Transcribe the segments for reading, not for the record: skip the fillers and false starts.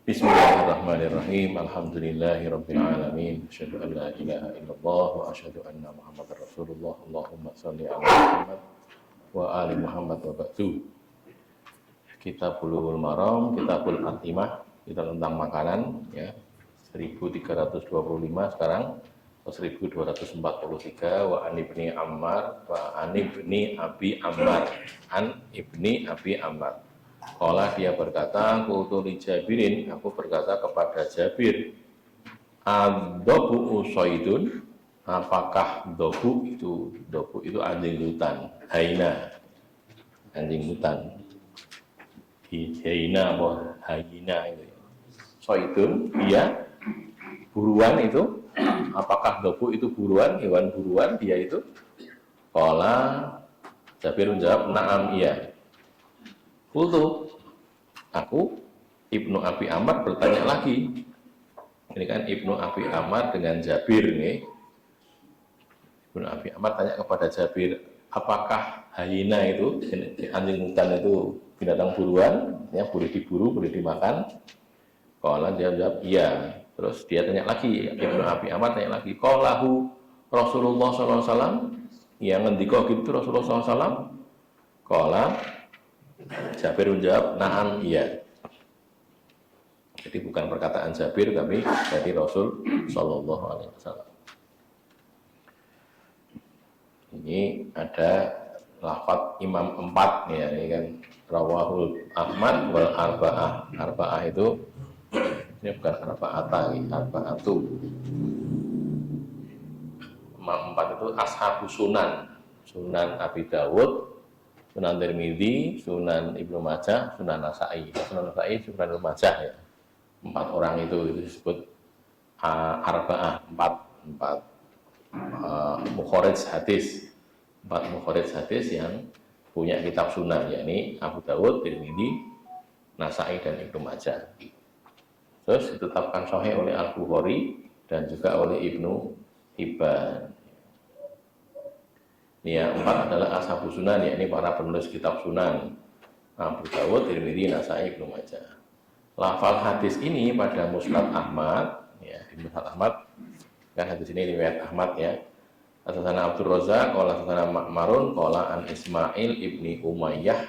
Bismillahirrahmanirrahim. Alhamdulillahirabbil alamin. Asyhadu an la ilaha illallah wa asyhadu anna Muhammadar Rasulullah. Allahumma shalli ala Muhammad wa ali Muhammad wa ba'du. Kitab Bulughul Maram, Kitabul Atimah, kita tentang makanan ya. 1325 sekarang atau 1243 wa an ibni Ammar wa an ibni Abi Ammar an ibni Abi Ammar. Qala dia berkata, qultu li Jabirin, aku berkata kepada Jabir, ad-dhabu usaidun, apakah dhabu itu anjing hutan, haina, anjing hutan. Haina apa haina itu. Saidun, dia buruan itu, apakah dhabu itu buruan, hewan buruan dia itu? Qala Jabir menjawab, na'am iya. Qultu, aku Ibnu Abi Ammar bertanya lagi. Ini kan Ibnu Abi Ammar dengan Jabir nih. Ibnu Abi Ammar tanya kepada Jabir, apakah hyena itu, anjing hutan itu binatang buruan, ya boleh diburu, boleh dimakan? Qala dia jawab, iya. Terus dia tanya lagi, Ibnu Abi Ammar tanya lagi, qalahu Rasulullah SAW, yang ngendika gitu Rasulullah SAW? Qala Jabir menjawab, na'am iya. Jadi bukan perkataan Jabir, tapi dari Rasul Shallallahu Alaihi Wasallam. Ini ada lafaz imam 4 ya, ini kan rawahul Ahmad wal arba'ah. Arba'ah itu ini bukan arba'ata, arba'atu. Imam 4 itu ashabus sunan, Sunan Abi Dawud, Sunan Tirmidzi, Sunan Ibnu Majah, Sunan Nasa'i. Sunan Nasa'i, Sunan Ibnu Majah ya. 4 orang itu disebut arba'ah, 4 mukharij hadis. 4 mukharij hadis yang punya kitab sunan, yakni Abu Dawud, Tirmidzi, Nasa'i dan Ibnu Majah. Terus ditetapkan sahih oleh Al-Bukhari dan juga oleh Ibnu Hibban. Ini yang 4 adalah ashabus sunan, yakni para penulis kitab sunan, Abu Dawud, Tirmidzi, Nasa'i, Ibnu Majah. Lafal hadis ini pada Musnad Ahmad, ya, di Musnad Ahmad kan hadis ini riwayat Ahmad ya. Hadatsana Abdur Razzaq, qala hadatsana Ma'marun, qala an Ismail ibni Umayyah,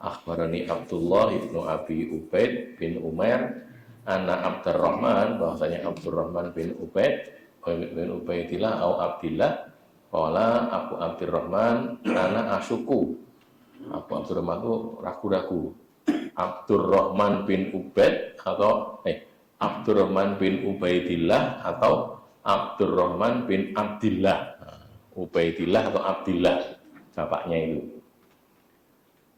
akhbarani Abdullah ibnu Abi Ubaid bin Umair, anna Abdurrahman, bahwasanya Abdurrahman bin Ubaid bin Ubaidillah atau Abdillah. Qala Abu Abdurrahman, ana asyuku. Abu Abdurrahman itu ragu-ragu. Abdurrahman bin Ubaid atau Abdurrahman bin Ubaidillah atau Abdurrahman bin Abdillah. Ubaidillah atau Abdillah bapaknya itu.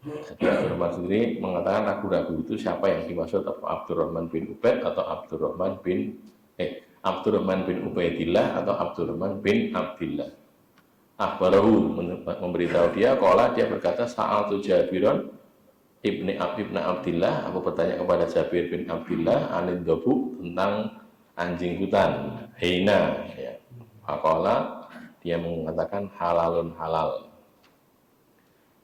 Jadi Abdurrahman sendiri mengatakan ragu-ragu itu siapa yang dimaksud, Abdurrahman bin Ubaid atau Abdurrahman bin Ubaidillah atau Abdurrahman bin Abdillah. Akhbarahu, memberitahu dia, qala dia berkata, sa'altu Jabiron ibni Abdillah, aku bertanya kepada Jabir bin Abdillah anid dhabu, tentang anjing hutan, hyena ya. Faqala, dia mengatakan halalun halal.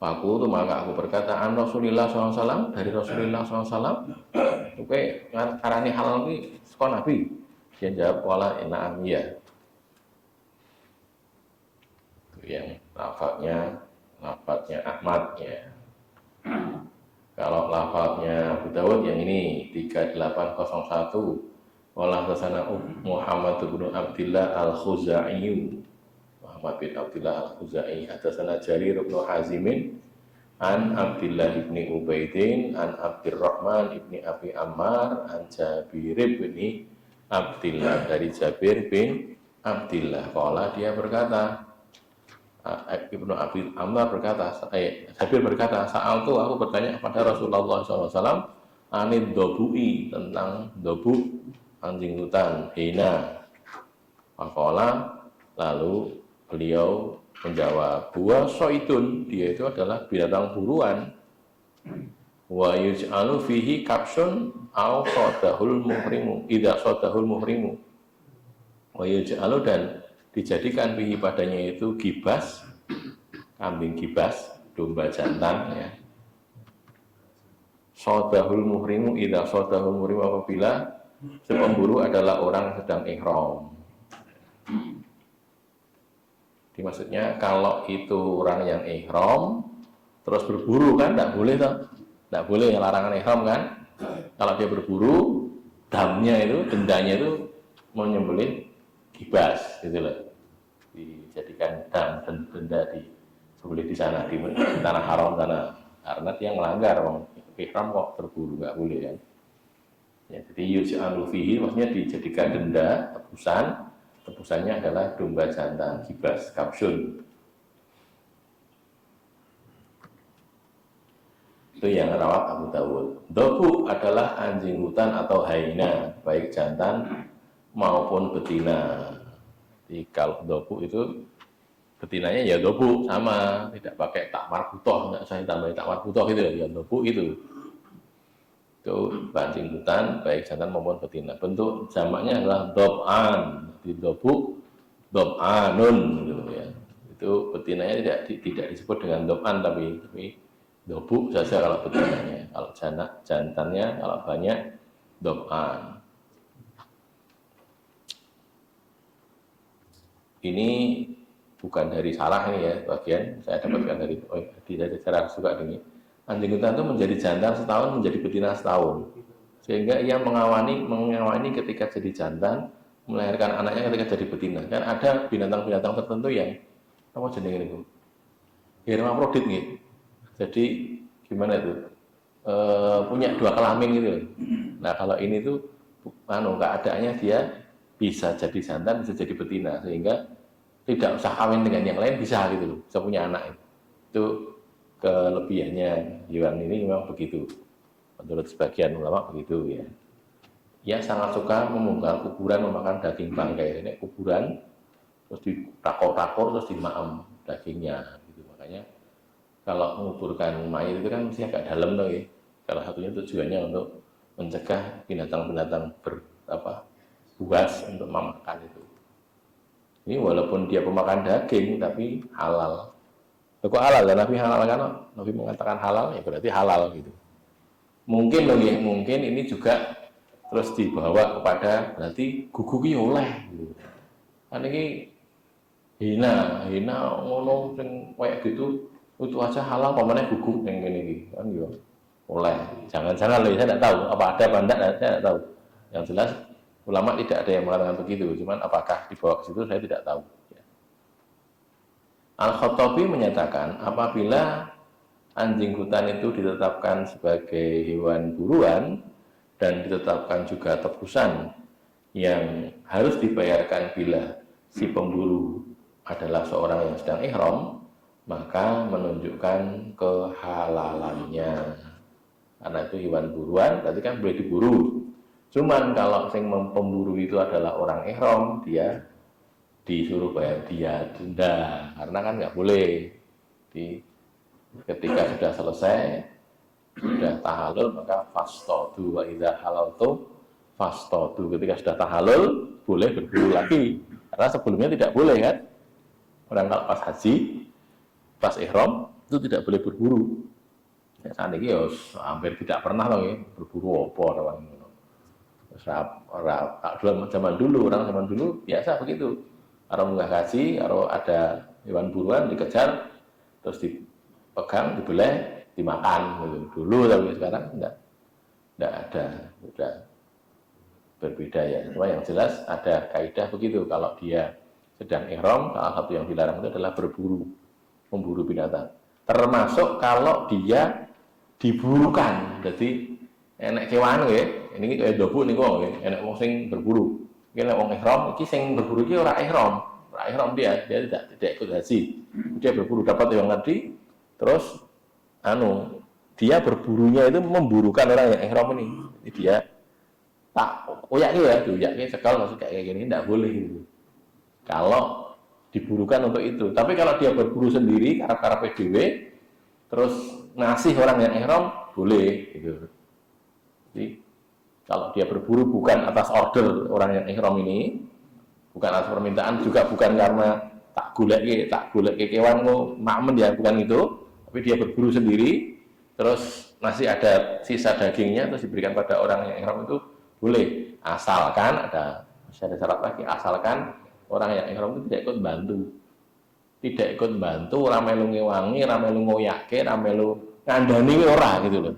Aku itu maka aku berkata, an Rasulillah SAW, dari Rasulullah SAW, oke, karani halal ini sekon Nabi. Dia jawab, wala na'am ya. Yang lafadznya Ahmad ya. Kalau lafadznya Abu Dawud yang ini 3801, wala hadatsana Muhammad bin Abdillah Al-Khuzai, Muhammad bin Abdillah Al-Khuzai, hadatsana Jarir bin Hazimin an Abdillah bin Ubaidin an Abdurrahman bin Abi Ammar an Jabir bin Abdillah, dari Jabir bin Abdillah. Qala dia berkata, Ibnu Abi Ammar berkata, Jabir berkata, saat itu aku bertanya kepada Rasulullah SAW anid dhabu'i, tentang dhabu, anjing hutan, hyena. Faqala, lalu beliau menjawab, huwa soidun, dia itu adalah binatang buruan. Wa yuj'alu fihi kapsun au sodahul muhrimu idza sodahul muhrimu. Wa yuj'alu dan dijadikan fihi padanya itu gibas, kambing gibas, domba jantan ya. Sodahul muhrimu idza sodahul muhrimu apabila si pemburu adalah orang yang sedang ihram. Jadi maksudnya kalau itu orang yang ihram terus berburu kan tidak boleh toh. Tidak boleh, larangan ihram kan. Kalau dia berburu, damnya itu, dendanya itu menyembelih gibas gitu loh. Dijadikan dam dan denda disembelih di sana di tanah haram sana. Karena dia melanggar ihram kok berburu, nggak boleh kan. Ya, jadi yuj'alu fihi maksudnya dijadikan denda, tebusan. Tebusannya adalah domba jantan, gibas, kapsun. Itu yang rawat Abu Dawud. Dobu adalah anjing hutan atau hyena, baik jantan maupun betina. Jadi kalau dobu itu betinanya ya dobu sama, tidak pakai tak marbutoh, nggak usah tambahin tak marbutoh gitu ya, dobu itu. Itu anjing hutan, baik jantan maupun betina. Bentuk jamaknya adalah dob'an, di dobu dob'anun gitu ya. Itu betinanya tidak disebut dengan dob'an tapi dobu saja kalau betinanya, kalau jantannya kalau banyak dob'an. Ini bukan dari salah ini ya, bagian saya dapatkan dari saya suka ini. Anjing hutan itu menjadi jantan setahun, menjadi betina setahun, sehingga ia mengawani ketika jadi jantan, melahirkan anaknya ketika jadi betina. Kan ada binatang-binatang tertentu yang apa jenis ini bu? Hermaprodit nih. Jadi gimana itu? Punya dua kelamin gitu. Nah kalau ini tuh keadaannya dia bisa jadi jantan, bisa jadi betina, sehingga tidak usah kawin dengan yang lain, bisa gitu loh, bisa punya anak. Itu kelebihannya hewan ini memang begitu. Menurut sebagian ulama begitu ya. Ia sangat suka membongkar kuburan, memakan daging bangkai. Ini kuburan terus ditakor-takor terus dimaem dagingnya gitu. Makanya kalau menguburkan mayat itu kan mesti agak dalam tuh ya. Salah satunya tujuannya untuk mencegah binatang-binatang buas untuk memakan itu. Ini walaupun dia pemakan daging tapi halal. Kok halal kan? Nabi halal kan? Nabi mengatakan halal ya berarti halal gitu. Mungkin ini juga terus dibawa kepada berarti gugu oleh gitu. Kan ini hina ngono sing kayak gitu itu aja halal pamane gugu yang ini kan ya oleh. Jangan-jangan loh, saya tidak tahu apa ada apa enggak, saya tidak tahu. Yang jelas ulama tidak ada yang mengatakan begitu, cuman apakah dibawa ke situ saya tidak tahu. Al-Khattabi menyatakan apabila anjing hutan itu ditetapkan sebagai hewan buruan dan ditetapkan juga tebusan yang harus dibayarkan bila si pemburu adalah seorang yang sedang ihram, maka menunjukkan kehalalannya. Karena itu hewan buruan, berarti kan boleh diburu. Cuman kalau yang pemburu itu adalah orang ihram, dia disuruh bayar dia denda, karena kan nggak boleh. Ketika sudah selesai, sudah tahalul, maka fastodu wa idza halaltu fastodu. Ketika sudah tahalul, boleh berburu lagi. Karena sebelumnya tidak boleh kan. Orang kalau pas haji, pas ihram itu tidak boleh berburu. Ya, saat ini ya hampir tidak pernah loh ya, berburu apa orang zaman dulu biasa begitu. Kalau nggak haji, kalau ada hewan buruan dikejar, terus dipegang, dibeleh, dimakan gitu. Dulu tapi sekarang enggak ada, sudah berbeda ya. Cuma yang jelas ada kaidah begitu, kalau dia sedang ihram, salah satu yang dilarang itu adalah memburu binatang. Termasuk kalau dia diburukan, jadi enek kewan ya, ini kayak dobu nih kok, enek wong sing berburu. Ini wong ihram, ini sing berburu ini orang ihram dia tidak ikut haji, dia berburu dapat yang tadi, terus dia berburunya itu memburukan orang yang ihram ini dia tak koyaknya sekal masuk kayak gini, tidak boleh gitu. Kalau diburukan untuk itu. Tapi kalau dia berburu sendiri karena PDW terus ngasih orang yang ihram, boleh gitu. Jadi kalau dia berburu bukan atas order orang yang ihram ini, bukan atas permintaan, juga bukan karena tak golek kewan mau makmen ya, bukan itu, tapi dia berburu sendiri, terus masih ada sisa dagingnya terus diberikan pada orang yang ihram itu boleh, asalkan masih ada syarat lagi, asalkan orang yang ihram itu tidak ikut bantu, ramelu ngewangi, ramelu ngoyake, ramelu ngandani ora gitu loh.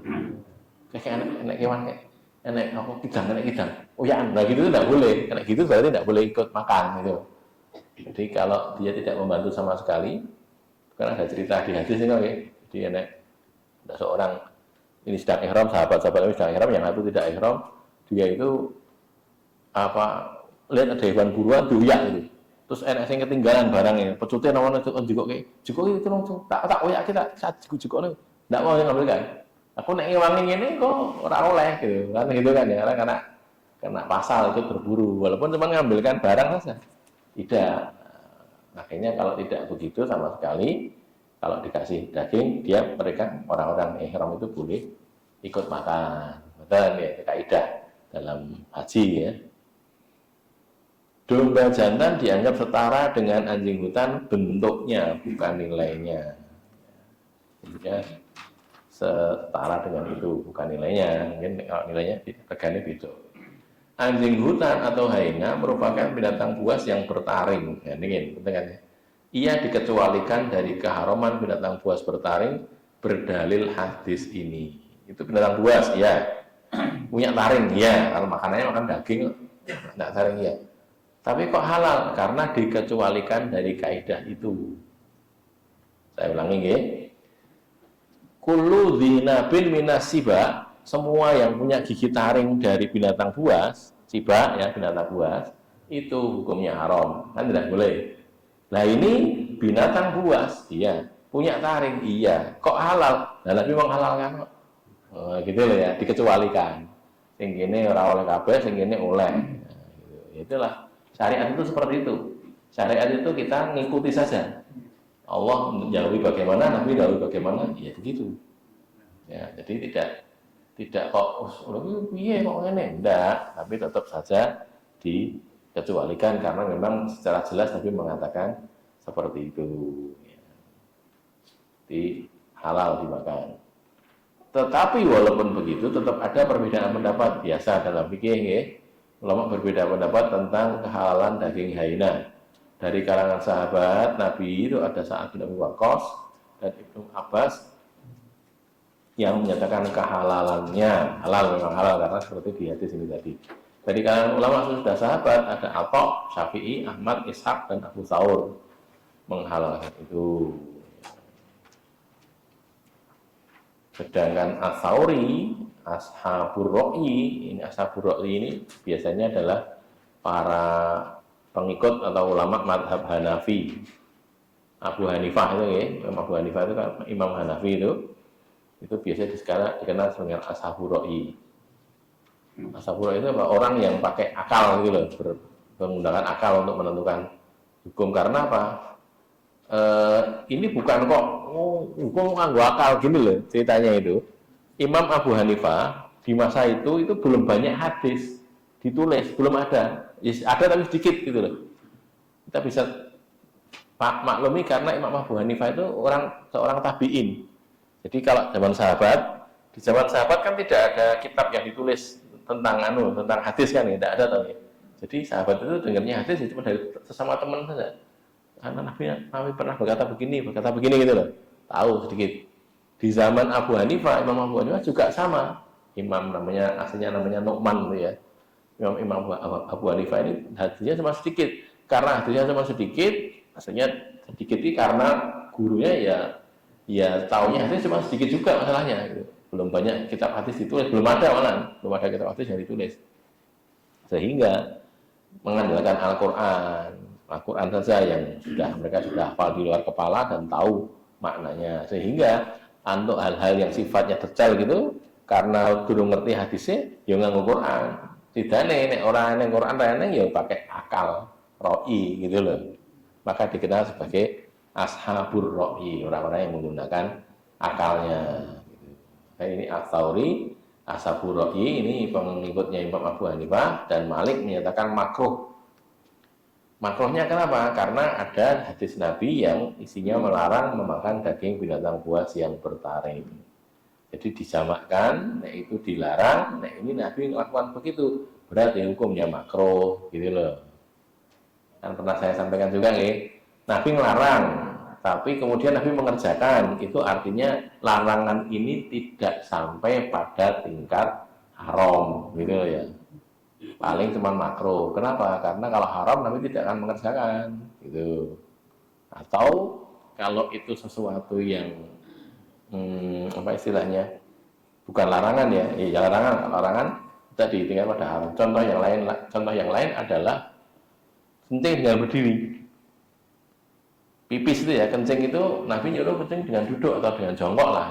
Kayak enak kewan kayak enak apa kidang. Oh ya, nah gitu tidak boleh. Karena gitu berarti tidak boleh ikut makan gitu. Jadi kalau dia tidak membantu sama sekali, kan ada cerita di hadis ini, okay? Jadi enak ada seorang ini sedang ihram, sahabat-sahabat ini sedang ihram, yang satu tidak ihram, dia itu lihat ada hewan buruan doyak gitu. Terus enak sing ketinggalan barangnya, pecutnya namanya juga itu tak oyak kita saat juga nih, tidak mau yang ngambil kan. Aku nek ngewangi ini kok ora oleh gitu kan ya, karena pasal itu berburu, walaupun cuma ngambilkan barang saja. Tidak. Makanya kalau tidak begitu sama sekali, kalau dikasih daging, mereka orang-orang ihram itu boleh ikut makan. Betul ya, kaidah dalam haji ya. Domba jantan dianggap setara dengan anjing hutan bentuknya, bukan nilainya. Ya, setara dengan itu, bukan nilainya. Mungkin kalau nilainya regane beda. Anjing hutan atau hyena merupakan binatang buas yang bertaring. Ya, ini penting kan ya. Ia dikecualikan dari keharaman binatang buas bertaring berdalil hadis ini. Itu binatang buas, ya. Punya taring, ya. Kalau makanannya makan daging, enggak taring, ya. Tapi kok halal? Karena dikecualikan dari kaidah itu. Saya ulangi, ya. Kullu dhinabin minas siba, semua yang punya gigi taring dari binatang buas, siba ya binatang buas, itu hukumnya haram, kan tidak boleh. Nah ini binatang buas, iya, punya taring, iya, kok halal? Nah Nabi menghalalkan kok. Gitu loh ya, dikecualikan. Sing kene ora oleh kabeh, sing kene oleh. Nah, gitu. Itulah syariat itu seperti itu. Syariat itu kita ngikuti saja. Allah menjauhi bagaimana, Nabi menjauhi bagaimana, ya begitu. Ya, jadi tidak kok piye kok ngene, enggak, tapi tetap saja dikecualikan karena memang secara jelas Nabi mengatakan seperti itu. Ya. Jadi halal dimakan. Tetapi walaupun begitu tetap ada perbedaan pendapat biasa dalam fikih ya. Ulama berbeda pendapat tentang kehalalan daging hyena. Dari kalangan sahabat Nabi itu ada Sa'ad bin Abi Waqqas dan Ibnu Abbas yang menyatakan kehalalannya, halal memang halal karena seperti di hadis ini tadi. Dari kalangan ulama sudah sahabat ada Atha, Syafi'i, Ahmad, Ishaq dan Abu Thawr menghalalkan itu. Sedangkan Ats-Tsauri, Ashabur Ra'yi ini biasanya adalah para pengikut atau ulama madhab Hanafi. Abu Hanifah itu ya, Abu Hanifah itu kan Imam Hanafi itu biasanya dikenal sebagai Ashabur Ra'yi. Ashabur Ra'yi itu apa? Orang yang pakai akal gitu loh, menggunakan akal untuk menentukan hukum. Karena apa? Ini bukan kok hukum nganggo akal gini loh ceritanya itu. Imam Abu Hanifah di masa itu belum banyak hadis ditulis, belum ada. Ada tapi sedikit gitu loh. Kita bisa maklumi karena Imam Abu Hanifah itu seorang tabi'in. Jadi kalau di zaman sahabat kan tidak ada kitab yang ditulis tentang hadis kan ya, tidak ada tahu ya. Jadi sahabat itu dengarnya hadis itu cuma dari sesama teman saja. Karena Nabi pernah berkata begini gitu loh. Tahu sedikit. Di zaman Abu Hanifah, Imam Abu Hanifah juga sama. Imam aslinya namanya Nu'man gitu ya. Imam Abu Hanifah ini hadisnya cuma sedikit. Karena hadisnya cuma sedikit, aslinya sedikit ini karena gurunya ya taunya hadis cuma sedikit juga masalahnya gitu. Belum banyak kitab hadis ditulis, belum ada kitab hadis yang ditulis. Sehingga mengandalkan Al-Quran saja yang mereka sudah hafal di luar kepala dan tahu maknanya. Sehingga untuk hal-hal yang sifatnya detail gitu, karena guru ngerti hadisnya, ya nganggo Quran. Tidak nek orang yang Quran ya pakai akal, ro'i gitu loh. Maka dikenal sebagai Ashabur Ra'yi, orang-orang yang menggunakan akalnya. Gitu. ini Ats-Tsauri, As-Saburoi, ini pengikutnya Imam Abu Hanifah, dan Malik menyatakan makruh. Makruhnya kenapa? Karena ada hadis Nabi yang isinya melarang memakan daging binatang buas yang bertaring. Jadi disamakan, nah itu dilarang, nah ini Nabi melakukan begitu, berarti hukumnya makruh, gitu loh. Kan pernah saya sampaikan juga nih, Nabi melarang, tapi kemudian Nabi mengerjakan, itu artinya larangan ini tidak sampai pada tingkat haram, gitu loh ya. Paling cuma makruh. Kenapa? Karena kalau haram Nabi tidak akan mengerjakan, gitu. Atau kalau itu sesuatu yang apa istilahnya, bukan larangan ya, ya larangan tadi tinggal pada haram. Contoh yang lain adalah kencing dengan berdiri. Pipis itu ya, kencing itu Nabi nyuruh kencing dengan duduk atau dengan jongkok lah.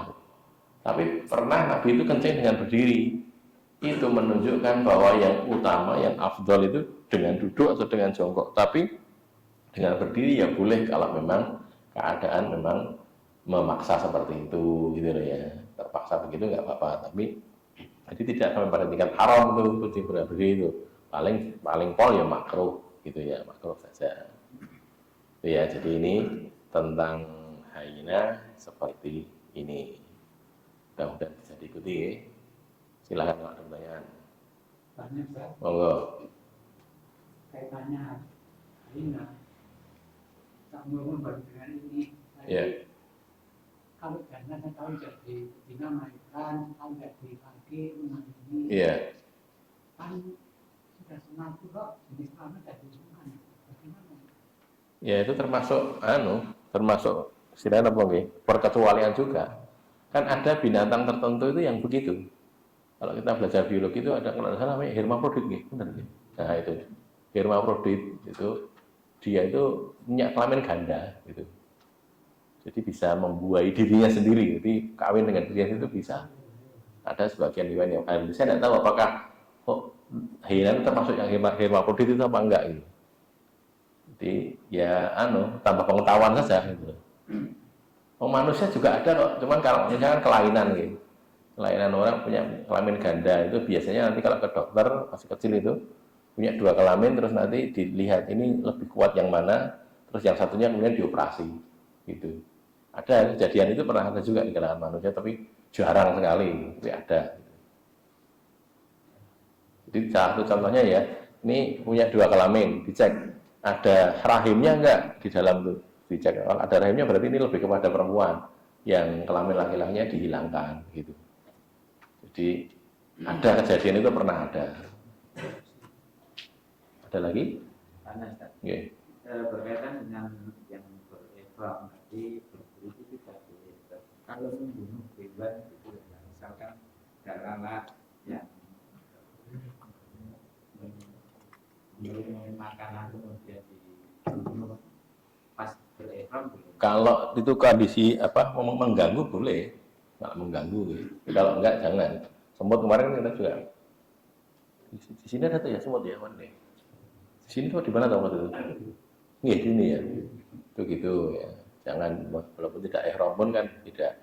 Tapi pernah Nabi itu kencing dengan berdiri. Itu menunjukkan bahwa yang utama, yang afdol itu dengan duduk atau dengan jongkok. Tapi dengan berdiri ya boleh kalau memang keadaan memang memaksa seperti itu, gitu loh ya. Terpaksa begitu nggak apa-apa. Tapi jadi tidak sampai pada tingkat haram itu kencing berdiri itu. Paling pol ya makruh, gitu ya, makruh saja. Ya, jadi ini tentang hyena seperti ini. Mudah-mudahan bisa diikuti ya. Silahkan kalau ada pertanyaan. Banyak Pak. Monggo. Kaitannya hyena. Tak mau baru dengan ini. Ya. Kalau karena saya tahu jadi dinamaikan, kalau jadi pagi ini. Iya. Kan sudah sematu kok jenis kami jadi bukan. Bagaimana? Ya itu termasuk istilahnya apa nggih? Perkecualian juga. Kan ada binatang tertentu itu yang begitu. Kalau kita belajar biologi itu ada kalau salah namanya hermafrodit nggih, benar nggih? Nah itu hermafrodit itu dia itu punya kelamin ganda gitu. Jadi bisa membuai dirinya sendiri. Jadi kawin dengan dirinya itu bisa. Ada sebagian hewan yang saya tidak tahu apakah hyena itu termasuk yang hermafrodit itu apa enggak gitu. Jadi ya tambah pengetahuan saja gitu. Manusia juga ada kok, cuman kalau misalkan kelainan gitu. Kelainan orang punya kelamin ganda itu biasanya nanti kalau ke dokter masih kecil itu punya 2 kelamin terus nanti dilihat ini lebih kuat yang mana, terus yang satunya kemudian dioperasi gitu. Ada kejadian itu pernah ada juga di kalangan manusia tapi jarang sekali, tapi ada. Jadi satu contohnya ya, ini punya 2 kelamin, dicek ada rahimnya enggak di dalam itu, dicek. Kalau ada rahimnya berarti ini lebih kepada perempuan, yang kelamin laki-lakinya dihilangkan gitu. Jadi ada kejadian itu pernah ada. Ada lagi? Okay. Berkaitan dengan yang bereklam tadi, berburu itu tidak boleh. Kalau membunuh hewan itu, misalkan lalat yang memberi makanan kemudian dibunuh pas bereklam boleh. Kalau itu kondisi mengganggu boleh, nggak mengganggu. Kalau enggak jangan. Semut kemarin kita juga di sini ada tuh ya semut ya mana? Di sini tuh di mana tahu itu? Nih di sini ya. Itu gitu ya. Jangan walaupun tidak ihram pun kan tidak.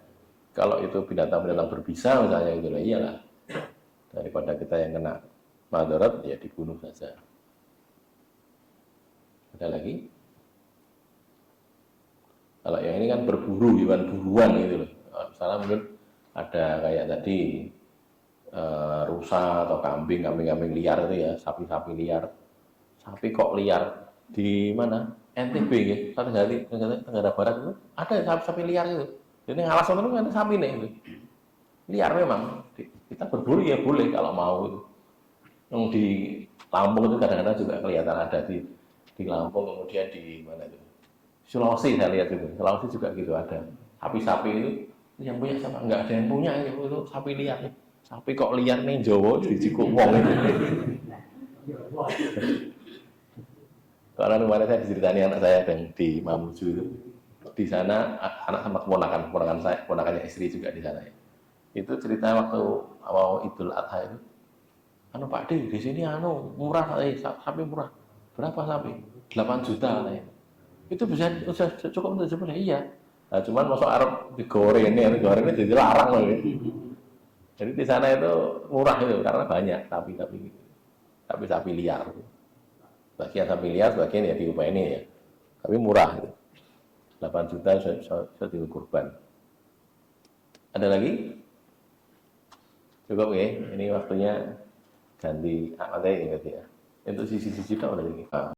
Kalau itu binatang-binatang berbisa misalnya gitu lah, iyalah. Daripada kita yang kena madarat ya dibunuh saja. Ada lagi? Kalau yang ini kan berburu, hewan buruan gitu loh. Misalnya mungkin ada kayak tadi rusa atau kambing liar itu ya, sapi-sapi liar. Sapi kok liar di mana? NTB ya, Tenggara Barat itu ada sapi-sapi liar itu. Jadi ngalas itu kan sapi nih itu. Liar memang. Kita berburu ya boleh kalau mau itu. Yang di Lampung itu kadang-kadang juga kelihatan ada di Lampung, kemudian di mana itu? Sulawesi saya lihat juga. Sulawesi juga gitu ada. Sapi-sapi itu yang punya siapa? Enggak ada yang punya itu sapi liar. Sapi kok liar nih Jawa dijikuk wong itu. Karena kemarin saya diceritani anak saya di Mamuju itu. Di sana anak sama keponakan saya, keponakannya istri juga di sana. Itu cerita waktu awal Idul Adha itu. Pak D, di sini murah sapi murah. Berapa sapi? 8 juta katanya. Itu bisa cukup untuk sebenarnya iya. Nah, cuman masuk Arab digoreng ini jadi larang loh. Jadi di sana itu murah itu karena banyak sapi liar. Bagian sapi liar, bagian ya diupaini ya. Tapi murah itu. 8 juta saya tinggal kurban. Ada lagi? Cukup ya. Ini waktunya ganti materi ini berarti ya. Untuk sisi-sisi udah lagi.